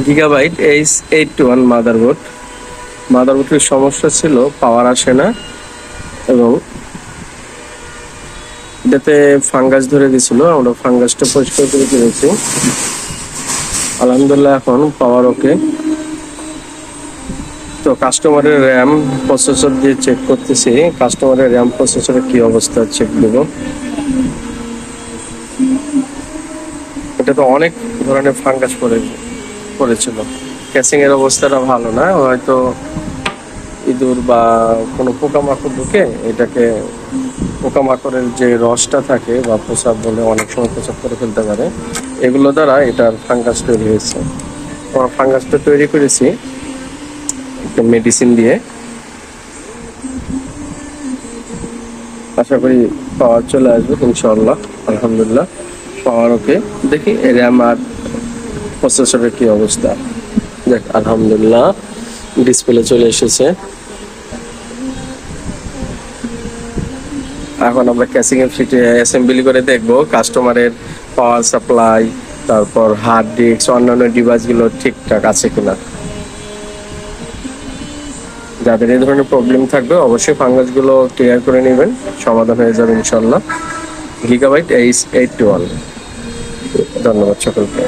Gigabyte H81 মাদারবোর্ডের সমস্যা ছিল, পাওয়ার আসে না এবং এটাতে ফাঙ্গাস ধরে দিছিল। আমরা ফাঙ্গাসটা পরিষ্কার করে দিয়েছি, আলহামদুলিল্লাহ এখন পাওয়ার ওকে। তো কাস্টমারের র্যাম প্রসেসর দিয়ে চেক করতেছি, কাস্টমারের র্যাম প্রসেসরের কি অবস্থা চেক দেব। এটা তো অনেক ধরনের ফাঙ্গাস পড়েছিল। ক্যাসিং এর অবস্থাটা ভালো না, হয়তো ইঁদুর বা কোনো পোকামাকড় ঢুকে এটাকে, পোকামাকড়ের যে রসটা থাকে বা প্রসাব বলে, অনেক সময় প্রসাব করে ফেলতে পারে, এগুলো দ্বারা এটার ফাঙ্গাস তৈরি হয়েছে। ফাঙ্গাসটা তৈরি করেছি একটা মেডিসিন দিয়ে, আশা করি পাওয়ার চলে আসবে ইনশাআল্লাহ। আলহামদুলিল্লাহ পাওয়ার ওকে। দেখি র্যাম আর প্রসেসরের কি অবস্থা। দেখ আলহামদুলিল্লাহ ডিসপ্লে চলে এসেছে। এখন আমরা ক্যাসিং এর ফিটে অ্যাসেম্বলি করে দেখবো কাস্টমারের পাওয়ার সাপ্লাই, তারপর হার্ড ডিস্ক, অন্যান্য ডিভাইসগুলো ঠিকঠাক আছে কিনা। যাদের এই ধরনের প্রবলেম থাকবে অবশ্যই ফাঙ্গাসগুলো ক্লিয়ার করে নেবেন, সমাধান হয়ে যাবে ইনশাল্লাহ। Gigabyte H81। ধন্যবাদ সকলকে।